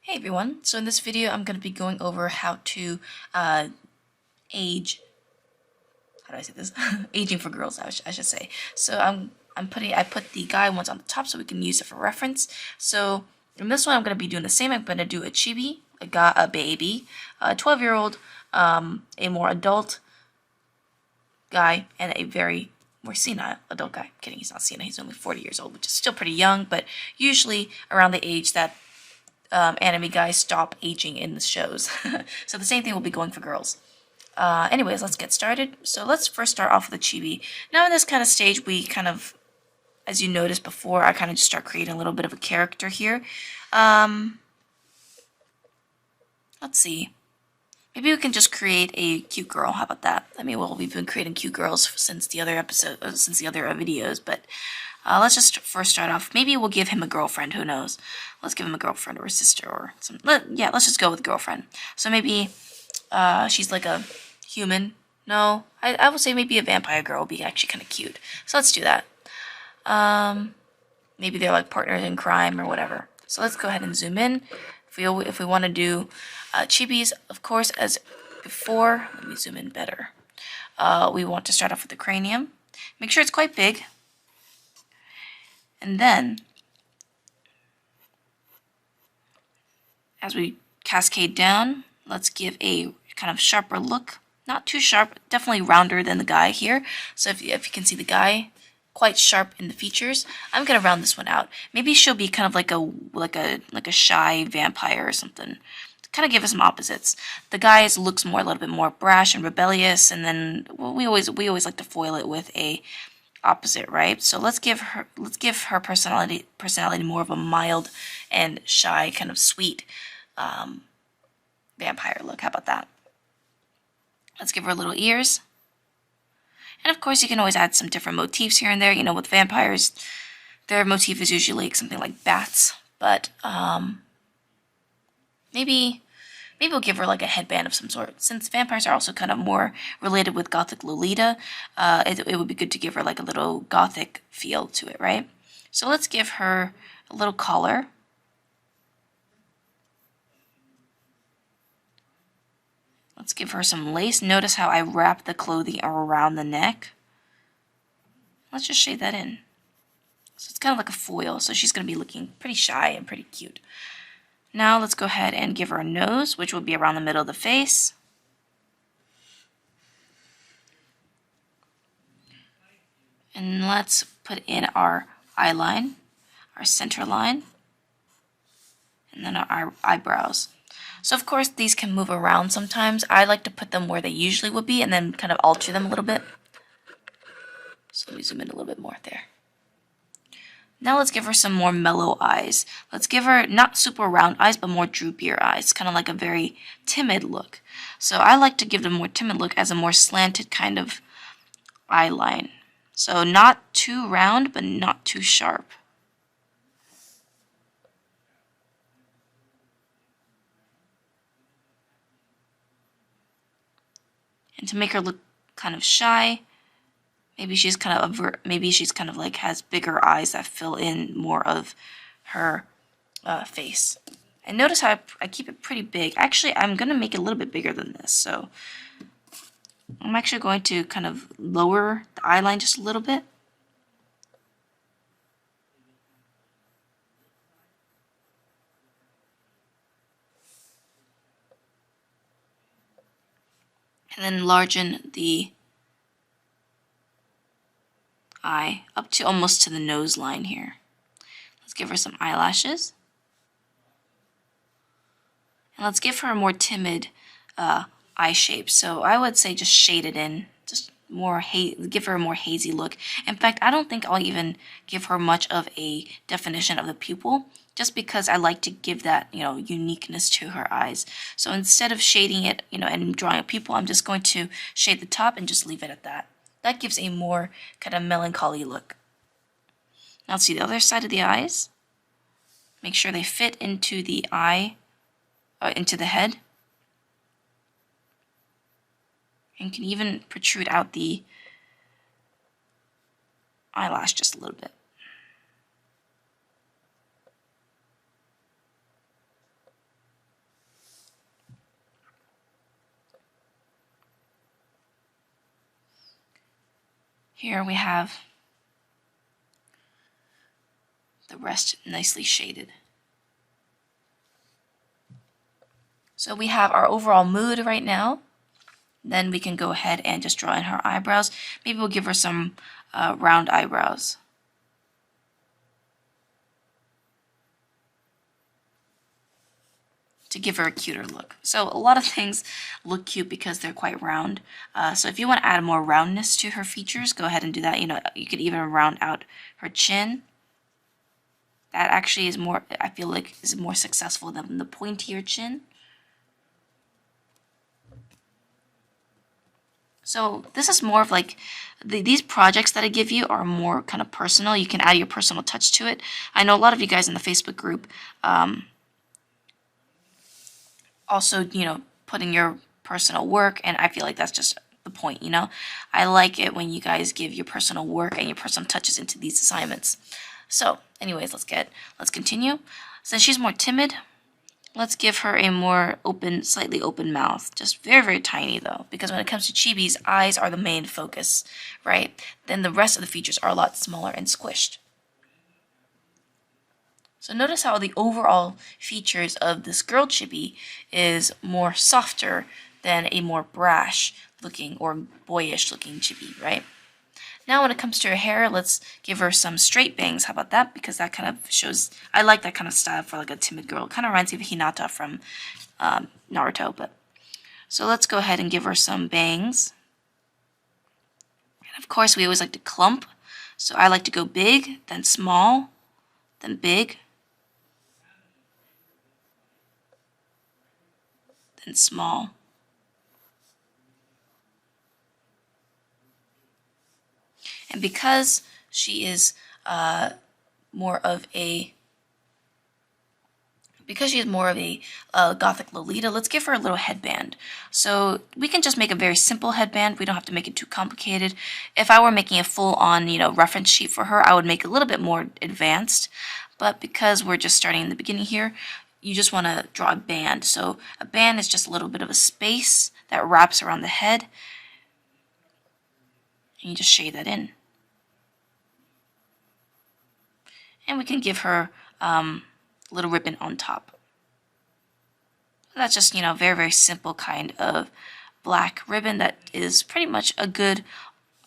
Hey everyone, so in this video I'm going to be going over how to age, how do I say this? Aging for girls, I should say. So I put the guy ones on the top so we can use it for reference. So in this one I'm going to be doing the same. I'm going to do a chibi, a baby, a 12-year-old, a more adult guy, and a very more senile adult guy. I'm kidding, he's not senile, he's only 40 years old, which is still pretty young, but usually around the age that anime guys stop aging in the shows. So the same thing will be going for girls. Anyways, let's get started. So let's first start off with the chibi. Now in this kind of stage, we kind of, as you noticed before, I kind of just start creating a little bit of a character here. Let's see. Maybe we can just create a cute girl. How about that? I mean, well, we've been creating cute girls since the other videos, but let's just first start off. Maybe we'll give him a girlfriend. Who knows? Let's give him a girlfriend or a sister or some. Yeah, let's just go with girlfriend. So maybe she's like a human. No, I would say maybe a vampire girl would be actually kind of cute. So let's do that. Maybe they're like partners in crime or whatever. So let's go ahead and zoom in. If we want to do chibis, of course, as before, let me zoom in better. We want to start off with the cranium. Make sure it's quite big. And then, as we cascade down, let's give a kind of sharper look. Not too sharp, definitely rounder than the guy here. So if you can see the guy, quite sharp in the features. I'm gonna round this one out. Maybe she'll be kind of like a shy vampire or something. Kind of give us some opposites. The guy looks a little bit more brash and rebellious, and then we always like to foil it with a opposite, right? So let's give her personality more of a mild and shy, kind of sweet vampire look. How about that? Let's give her little ears. And of course, you can always add some different motifs here and there. You know, with vampires, their motif is usually like something like bats. But maybe we'll give her like a headband of some sort. Since vampires are also kind of more related with Gothic Lolita, it would be good to give her like a little Gothic feel to it, right? So let's give her a little collar. Let's give her some lace. Notice how I wrap the clothing around the neck. Let's just shade that in. So it's kind of like a foil, so she's going to be looking pretty shy and pretty cute. Now let's go ahead and give her a nose, which will be around the middle of the face. And let's put in our eye line, our center line, and then our eyebrows. So of course these can move around sometimes. I like to put them where they usually would be and then kind of alter them a little bit. So let me zoom in a little bit more there. Now let's give her some more mellow eyes. Let's give her not super round eyes, but more droopier eyes, kind of like a very timid look. So I like to give the more timid look as a more slanted kind of eye line. So not too round, but not too sharp. And to make her look kind of shy, maybe she's kind of like has bigger eyes that fill in more of her face. And notice how I keep it pretty big. Actually, I'm going to make it a little bit bigger than this. So I'm actually going to kind of lower the eye line just a little bit. And then enlargen the eye up to almost to the nose line here. Let's give her some eyelashes. And let's give her a more timid eye shape. So I would say just shade it in. Just give her a more hazy look. In fact, I don't think I'll even give her much of a definition of the pupil, just because I like to give that, uniqueness to her eyes. So instead of shading it, and drawing a pupil, I'm just going to shade the top and just leave it at that. That gives a more kind of melancholy look. Now let's see the other side of the eyes. Make sure they fit into the eye, into the head. And can even protrude out the eyelash just a little bit. Here we have the rest nicely shaded. So we have our overall mood right now. Then we can go ahead and just draw in her eyebrows. Maybe we'll give her some round eyebrows. To give her a cuter look. So a lot of things look cute because they're quite round. So if you want to add more roundness to her features, go ahead and do that. You know, you could even round out her chin. That actually is more, I feel like, is more successful than the pointier chin. So this is more of like, these projects that I give you are more kind of personal. You can add your personal touch to it. I know a lot of you guys in the Facebook group also, you know, put in your personal work, and I feel like that's just the point, you know. I like it when you guys give your personal work and your personal touches into these assignments. So anyways, let's continue. Since she's more timid, let's give her a more open, slightly open mouth. Just very, very tiny though, because when it comes to Chibi's, eyes are the main focus, right? Then the rest of the features are a lot smaller and squished. So notice how the overall features of this girl Chibi is more softer than a more brash looking or boyish looking Chibi, right? Now when it comes to her hair, let's give her some straight bangs. How about that? Because that kind of shows, I like that kind of style for like a timid girl. It kind of reminds me of Hinata from Naruto. But so let's go ahead and give her some bangs. And of course, we always like to clump. So I like to go big, then small, then big, then small. And because she is more of a Gothic Lolita, let's give her a little headband. So we can just make a very simple headband. We don't have to make it too complicated. If I were making a full-on, you know, reference sheet for her, I would make it a little bit more advanced. But because we're just starting in the beginning here, you just want to draw a band. So a band is just a little bit of a space that wraps around the head. And you just shade that in. And we can give her a little ribbon on top. That's just, you know, very, very simple kind of black ribbon that is pretty much a good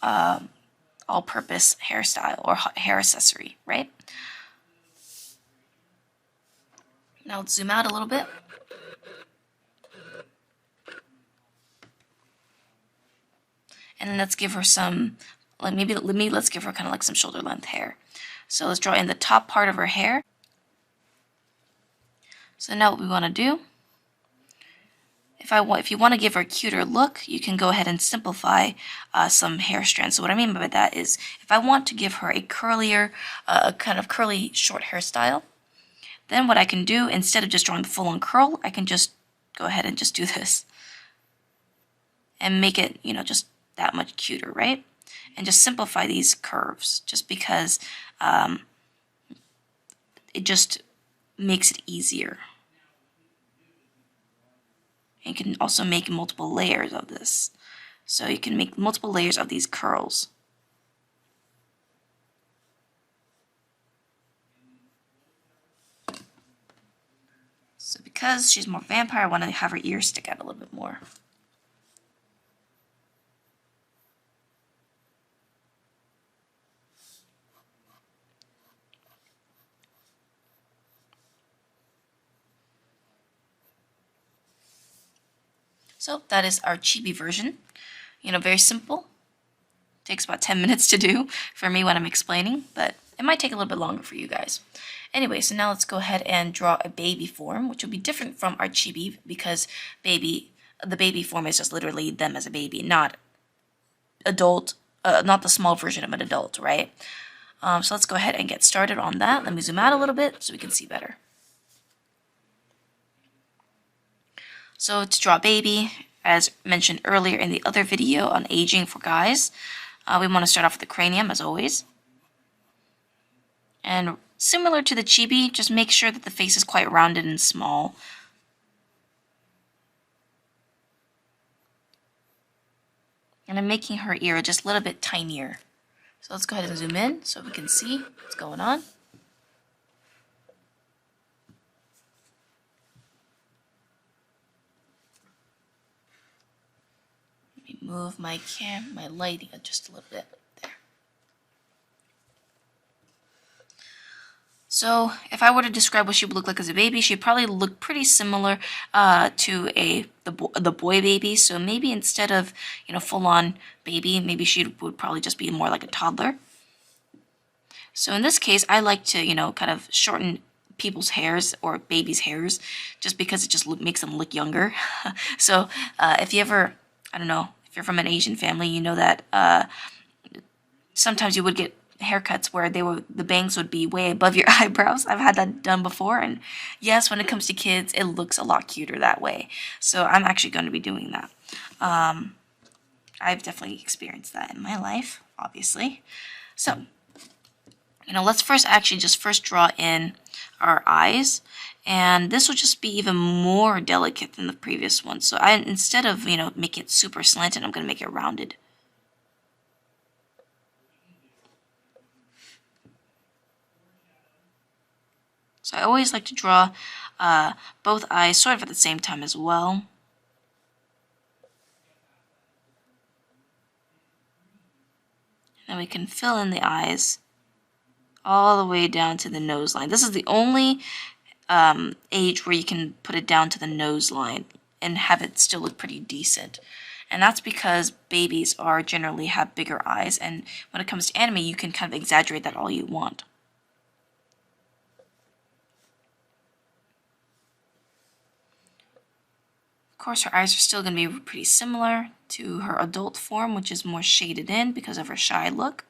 all-purpose hairstyle or hair accessory, right? Now let's zoom out a little bit. And then let's give her some, like let's give her kind of like some shoulder length hair. So let's draw in the top part of her hair. So now what we want to do, if you want to give her a cuter look, you can go ahead and simplify some hair strands. So what I mean by that is, if I want to give her a curlier, kind of curly short hairstyle, then what I can do, instead of just drawing the full-on curl, I can just go ahead and just do this. And make it, you know, just that much cuter, right? And just simplify these curves, just because it just makes it easier. And you can also make multiple layers of this. So you can make multiple layers of these curls. So because she's more vampire, I want to have her ears stick out a little bit more. So that is our chibi version. You know, very simple. Takes about 10 minutes to do for me when I'm explaining, but it might take a little bit longer for you guys. Anyway, so now let's go ahead and draw a baby form, which will be different from our chibi because the baby form is just literally them as a baby, not adult, not the small version of an adult, right? So let's go ahead and get started on that. Let me zoom out a little bit so we can see better. So to draw baby, as mentioned earlier in the other video on aging for guys, we want to start off with the cranium as always. And similar to the chibi, just make sure that the face is quite rounded and small. And I'm making her ear just a little bit tinier. So let's go ahead and zoom in so we can see what's going on. Let me move my lighting just a little bit there. So if I were to describe what she would look like as a baby, she'd probably look pretty similar to the boy baby. So maybe instead of full on baby, maybe she would probably just be more like a toddler. So in this case, I like to kind of shorten people's hairs or babies' hairs, just because it just makes them look younger. So if you ever, I don't know, if you're from an Asian family, you know that sometimes you would get haircuts where the bangs would be way above your eyebrows. I've had that done before, and yes, when it comes to kids, it looks a lot cuter that way. So I'm actually going to be doing that. I've definitely experienced that in my life, obviously. So, let's first draw in our eyes, and this will just be even more delicate than the previous one. So instead of making it super slanted, I'm going to make it rounded. So I always like to draw both eyes sort of at the same time as well. And we can fill in the eyes all the way down to the nose line. This is the only age where you can put it down to the nose line and have it still look pretty decent. And that's because babies generally have bigger eyes, and when it comes to anime, you can kind of exaggerate that all you want. Of course, her eyes are still going to be pretty similar to her adult form, which is more shaded in because of her shy look.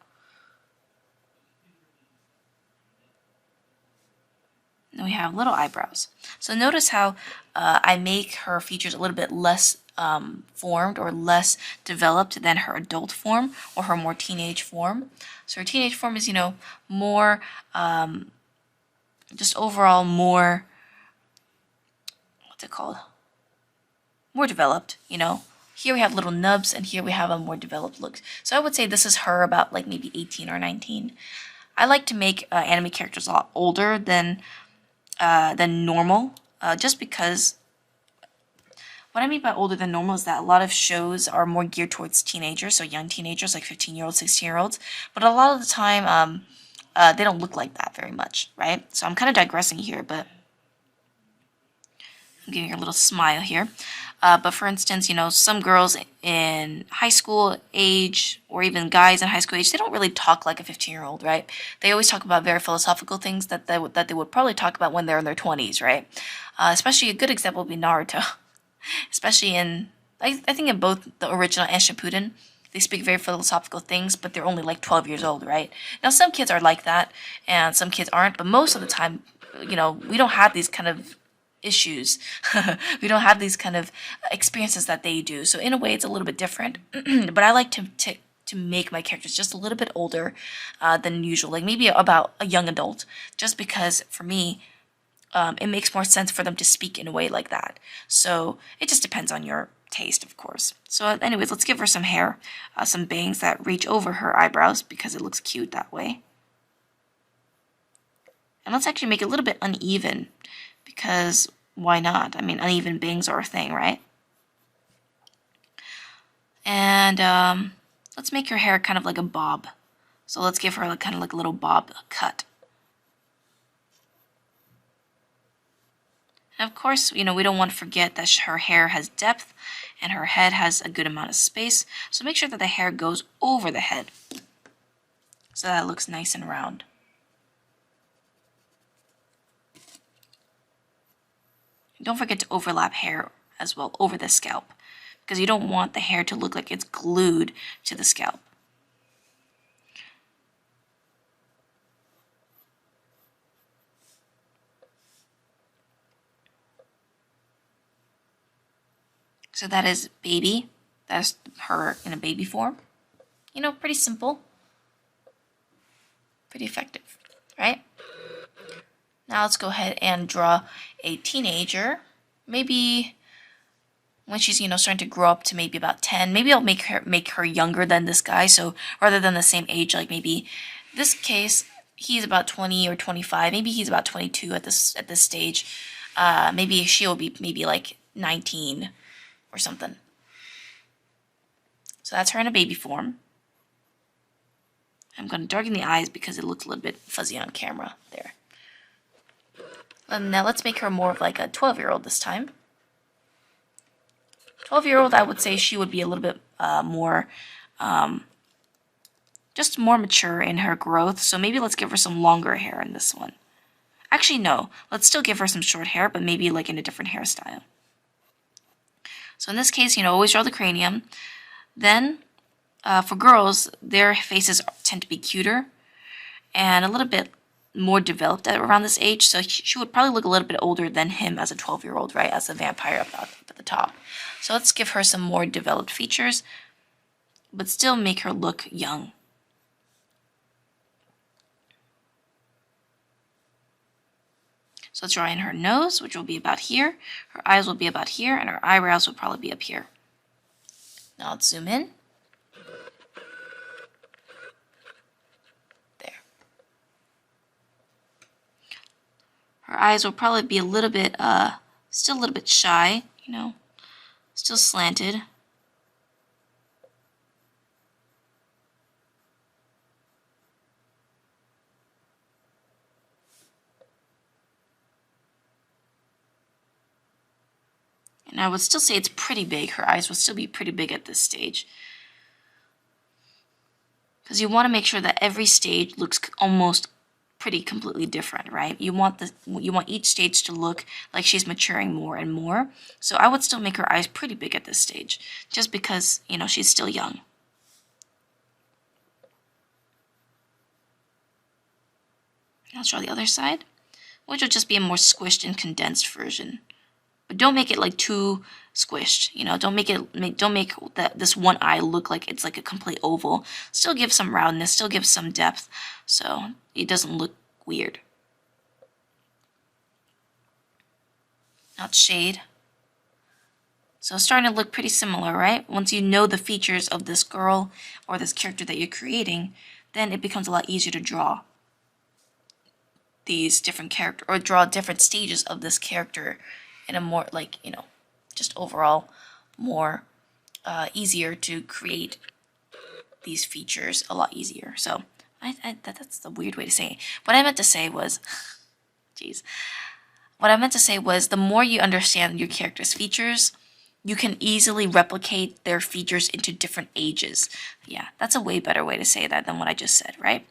Then we have little eyebrows. So notice how I make her features a little bit less formed or less developed than her adult form or her more teenage form. So her teenage form is, more, just overall more, what's it called? More developed, Here we have little nubs, and here we have a more developed look. So I would say this is her about like maybe 18 or 19. I like to make anime characters a lot older than normal, just because what I mean by older than normal is that a lot of shows are more geared towards teenagers, so young teenagers like 15-year-olds, 16-year-olds, but a lot of the time they don't look like that very much, right? So I'm kind of digressing here, but I'm giving her a little smile here. But for instance, some girls in high school age, or even guys in high school age, they don't really talk like a 15-year-old, right? They always talk about very philosophical things that they would probably talk about when they're in their 20s, right? Especially a good example would be Naruto. Especially I think in both the original and Shippuden, they speak very philosophical things, but they're only like 12 years old, right? Now, some kids are like that, and some kids aren't, but most of the time, we don't have these kind of issues. We don't have these kind of experiences that they do. So in a way, it's a little bit different. But I like to make my characters just a little bit older than usual, like maybe about a young adult, just because for me, it makes more sense for them to speak in a way like that. So it just depends on your taste, of course. So anyways, let's give her some hair, some bangs that reach over her eyebrows because it looks cute that way. And let's actually make it a little bit uneven, because why not? I mean, uneven bangs are a thing, right? And let's make her hair kind of like a bob. So let's give her kind of like a little bob cut. And of course, we don't want to forget that her hair has depth and her head has a good amount of space. So make sure that the hair goes over the head so that it looks nice and round. Don't forget to overlap hair as well over the scalp, because you don't want the hair to look like it's glued to the scalp. So that is baby. That's her in a baby form. Pretty simple. Pretty effective, right? Now let's go ahead and draw a teenager. Maybe when she's, you know, starting to grow up to maybe about 10, maybe I'll make her younger than this guy. So rather than the same age, like maybe this case, he's about 20 or 25. Maybe he's about 22 at this stage. Maybe she'll be maybe like 19 or something. So that's her in a baby form. I'm going to darken the eyes because it looks a little bit fuzzy on camera there. Now let's make her more of like a 12-year-old this time. 12-year-old, I would say she would be a little bit more, just more mature in her growth. So maybe let's give her some longer hair in this one. Actually, no. Let's still give her some short hair, but maybe like in a different hairstyle. So in this case, you know, always draw the cranium. Then, for girls, their faces tend to be cuter and a little bit more developed at around this age. So she would probably look a little bit older than him as a 12-year-old, right? As a vampire up at the top. So let's give her some more developed features, but still make her look young. So let's draw in her nose, which will be about here. Her eyes will be about here, and her eyebrows will probably be up here. Now let's zoom in. There. Her eyes will probably be a little bit, still a little bit shy, you know, still slanted. And I would still say it's pretty big. Her eyes will still be pretty big at this stage. Because you want to make sure that every stage looks almost pretty completely different, right? You want each stage to look like she's maturing more and more. So I would still make her eyes pretty big at this stage, just because, you know, she's still young. I'll draw the other side, which will just be a more squished and condensed version. But don't make it like too squished, you know. Don't make this one eye look like it's like a complete oval. Still give some roundness, still give some depth, so it doesn't look weird. Now it's shade. So it's starting to look pretty similar, right? Once you know the features of this girl or this character that you're creating, then it becomes a lot easier to draw these different characters, or draw different stages of this character in a more, like, you know, just overall more easier to create these features, a lot easier. So that's a weird way to say it. What I meant to say was, jeez. What I meant to say was the more you understand your character's features, you can easily replicate their features into different ages. Yeah, that's a way better way to say that than what I just said, right?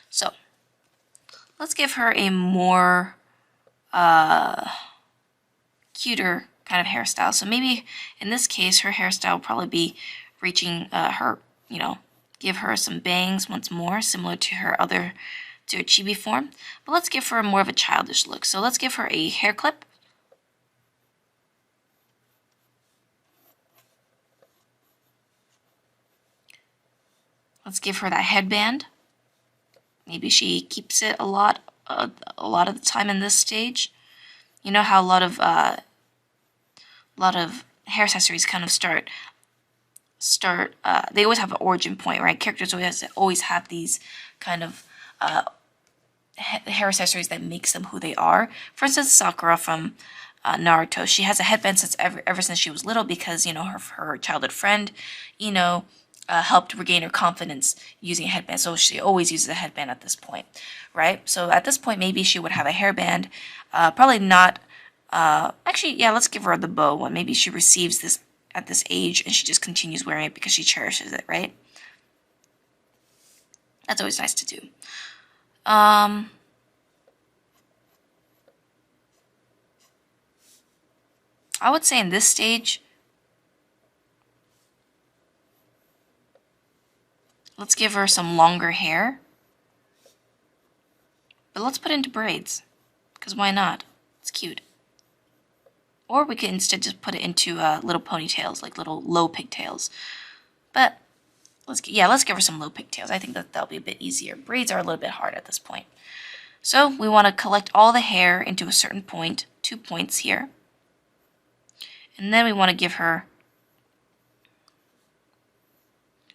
So let's give her a more cuter kind of hairstyle. So maybe in this case, her hairstyle will probably be reaching her, you know, give her some bangs once more, similar to her chibi form. But let's give her more of a childish look. So let's give her a hair clip. Let's give her that headband. Maybe she keeps it a lot of the time in this stage. You know how a lot of hair accessories kind of start. They always have an origin point, right? Characters always have these kind of hair accessories that makes them who they are. For instance, Sakura from Naruto, she has a headband since ever since she was little because, you know, her childhood friend, you know, helped regain her confidence using a headband. So she always uses a headband at this point, right? So at this point, maybe she would have a hairband. Probably not. Actually, yeah, let's give her the bow one. Maybe she receives this at this age and she just continues wearing it because she cherishes it, right? That's always nice to do. I would say in this stage, let's give her some longer hair. But let's put it into braids, because why not? It's cute. Or we could instead just put it into little ponytails, like little low pigtails. But let's give her some low pigtails. I think that'll be a bit easier. Braids are a little bit hard at this point. So we want to collect all the hair into a certain point, 2 points here. And then we want to give her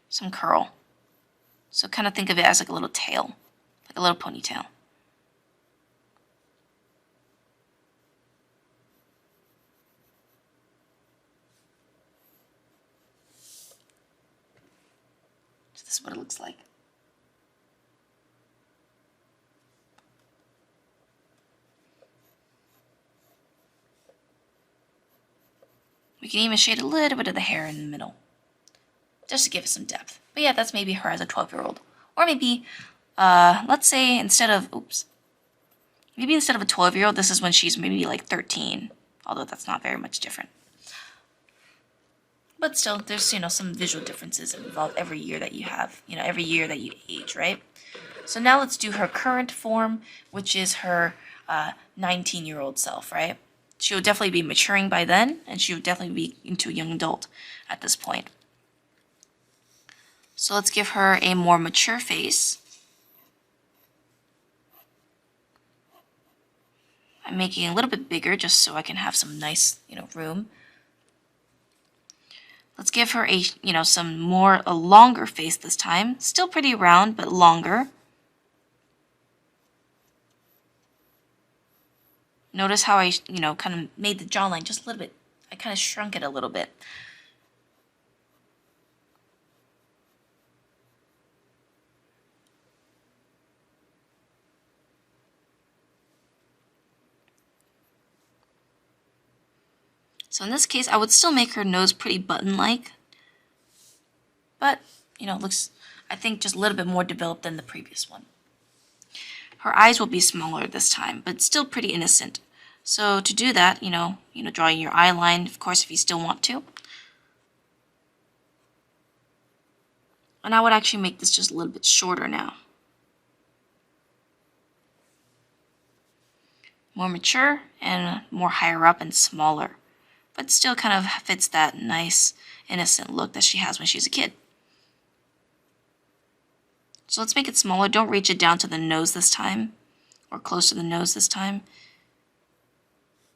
some curl. So kind of think of it as like a little tail, like a little ponytail. So this is what it looks like. We can even shade a little bit of the hair in the middle, just to give it some depth. But yeah, that's maybe her as a 12-year-old. Or maybe, let's say instead of, maybe instead of a 12-year-old, this is when she's maybe like 13. Although that's not very much different. But still, there's, some visual differences involved every year that you have, every year that you age, right? So now let's do her current form, which is her 19-year-old self, right? She will definitely be maturing by then, and she will definitely be into a young adult at this point. So let's give her a more mature face. I'm making it a little bit bigger just so I can have some nice, room. Let's give her a longer face this time. Still pretty round, but longer. Notice how I, kind of made the jawline just a little bit. I kind of shrunk it a little bit. So in this case, I would still make her nose pretty button-like. But, looks, I think, just a little bit more developed than the previous one. Her eyes will be smaller this time, but still pretty innocent. So to do that, drawing your eye line, of course, if you still want to. And I would actually make this just a little bit shorter now. More mature and more higher up and smaller. But still kind of fits that nice, innocent look that she has when she's a kid. So let's make it smaller. Don't reach it down to the nose this time, or close to the nose this time,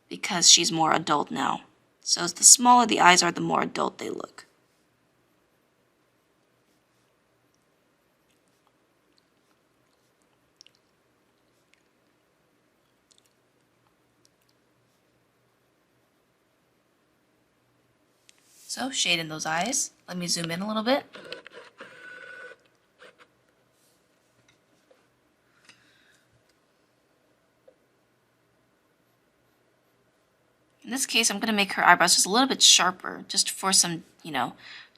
because she's more adult now. So the smaller the eyes are, the more adult they look. So shade in those eyes. Let me zoom in a little bit. In this case, I'm going to make her eyebrows just a little bit sharper, just for some,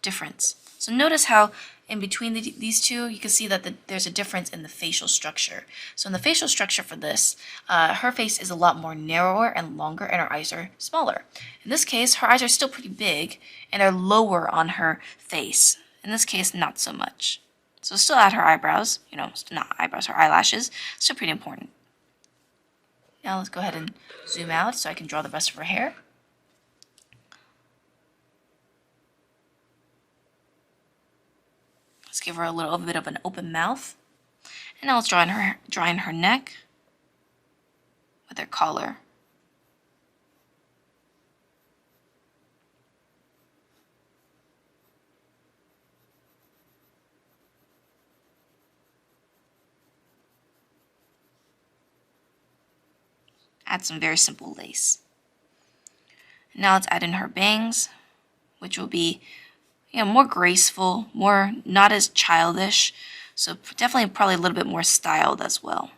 difference. So notice how in between these two, you can see that there's a difference in the facial structure. So in the facial structure for this, her face is a lot more narrower and longer, and her eyes are smaller. In this case, her eyes are still pretty big, and are lower on her face. In this case, not so much. So still add her eyebrows, not eyebrows, her eyelashes, still pretty important. Now let's go ahead and zoom out so I can draw the rest of her hair. Let's give her a little bit of an open mouth. And now let's draw in her neck with her collar. Add some very simple lace. Now let's add in her bangs, which will be more graceful, more not as childish, so definitely probably a little bit more styled as well.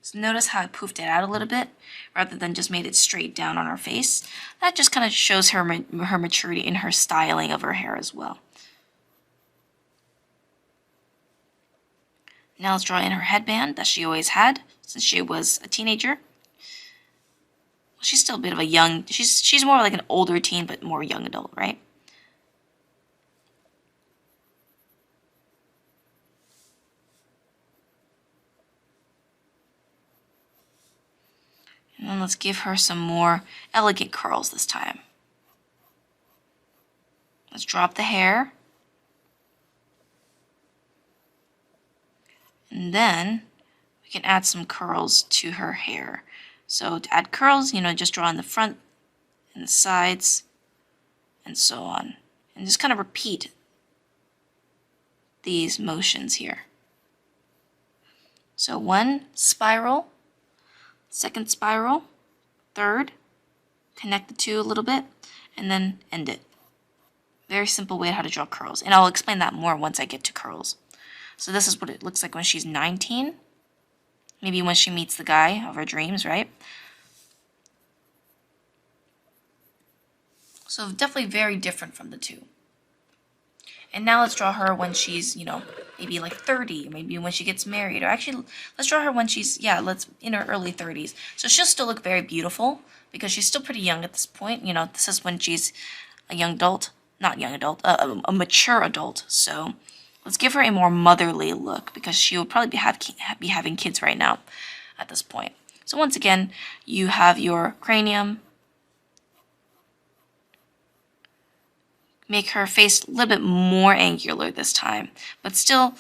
So notice how I poofed it out a little bit rather than just made it straight down on her face. That just kind of shows her maturity in her styling of her hair as well. Now let's draw in her headband that she always had since she was a teenager. Well, she's still a bit of a young, she's more like an older teen, but more young adult, right? And then let's give her some more elegant curls this time. Let's drop the hair. And then we can add some curls to her hair. So to add curls, just draw in the front and the sides and so on. And just kind of repeat these motions here. So one spiral, second spiral, third, connect the two a little bit, and then end it. Very simple way how to draw curls. And I'll explain that more once I get to curls. So this is what it looks like when she's 19. Maybe when she meets the guy of her dreams, right? So definitely very different from the two. And now let's draw her when she's, maybe like 30, or maybe when she gets married. Or actually, let's draw her when she's, let's in her early 30s. So she'll still look very beautiful because she's still pretty young at this point. This is when she's a young adult, not young adult, a mature adult. So let's give her a more motherly look because she will probably be having kids right now at this point. So once again, you have your cranium. Make her face a little bit more angular this time, but still,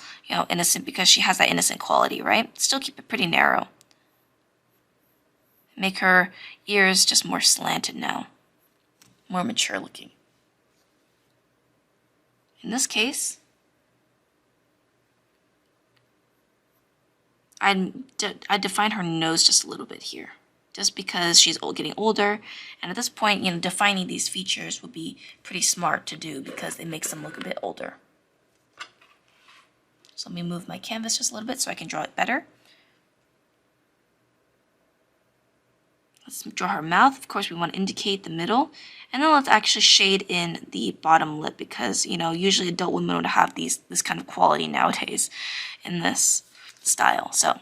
innocent because she has that innocent quality, right? Still keep it pretty narrow. Make her ears just more slanted now, more mature looking. In this case, I define her nose just a little bit here, just because she's getting older, and at this point, defining these features would be pretty smart to do because it makes them look a bit older. So let me move my canvas just a little bit so I can draw it better. Let's draw her mouth. Of course, we want to indicate the middle, and then let's actually shade in the bottom lip because usually adult women don't have this kind of quality nowadays in this style. So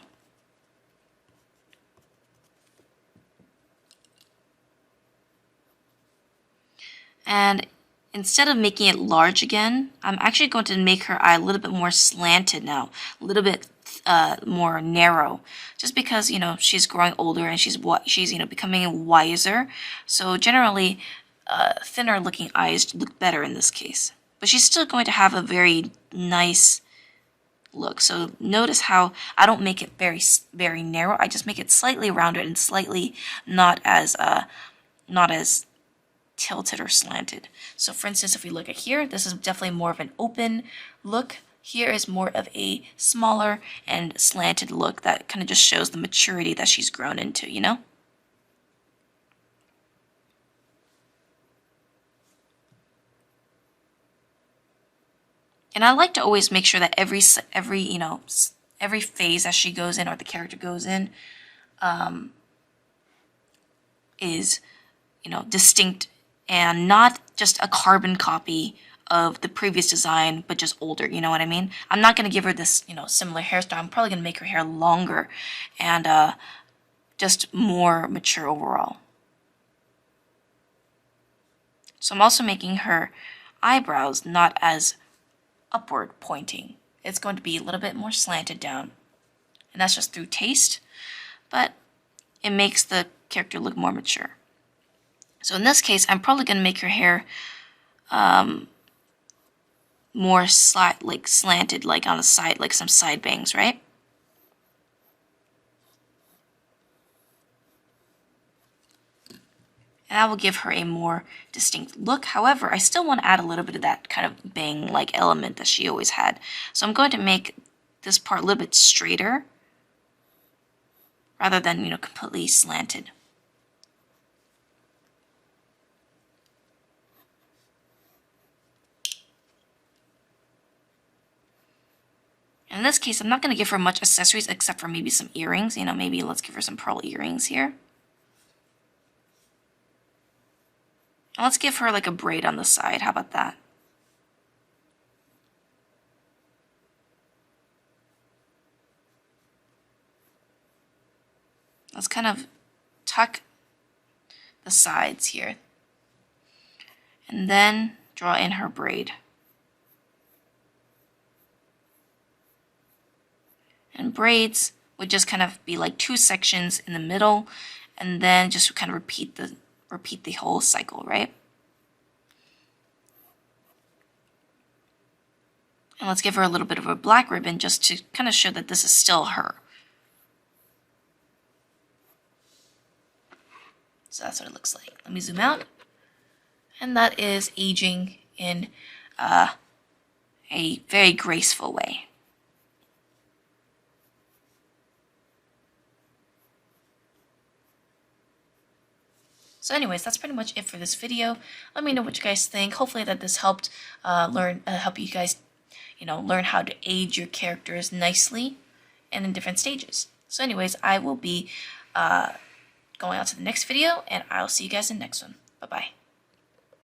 and instead of making it large again, I'm actually going to make her eye a little bit more slanted now, a little bit more narrow, just because she's growing older and she's becoming wiser. So generally, thinner looking eyes look better in this case. But she's still going to have a very nice look. So notice how I don't make it very narrow. I just make it slightly rounded and slightly not as tilted or slanted. So for instance, if we look at here, this is definitely more of an open look. Here is more of a smaller and slanted look that kind of just shows the maturity that she's grown into, And I like to always make sure that every phase that she goes in or the character goes in is, distinct and not just a carbon copy of the previous design, but just older, you know what I mean? I'm not going to give her this, similar hairstyle. I'm probably going to make her hair longer and just more mature overall. So I'm also making her eyebrows not as upward pointing. It's going to be a little bit more slanted down. And that's just through taste, but it makes the character look more mature. So in this case, I'm probably going to make her hair more slanted, like on the side, like some side bangs, right? And that will give her a more distinct look. However, I still want to add a little bit of that kind of bang-like element that she always had. So I'm going to make this part a little bit straighter rather than, completely slanted. In this case, I'm not going to give her much accessories except for maybe some earrings. Maybe let's give her some pearl earrings here. And let's give her like a braid on the side. How about that? Let's kind of tuck the sides here. And then draw in her braid. And braids would just kind of be like two sections in the middle, and then just kind of repeat the whole cycle, right? And let's give her a little bit of a black ribbon just to kind of show that this is still her. So that's what it looks like. Let me zoom out. And that is aging in a very graceful way. So anyways, that's pretty much it for this video. Let me know what you guys think. Hopefully that this helped help you guys, learn how to age your characters nicely and in different stages. So anyways, I will be going on to the next video, and I'll see you guys in the next one. Bye-bye.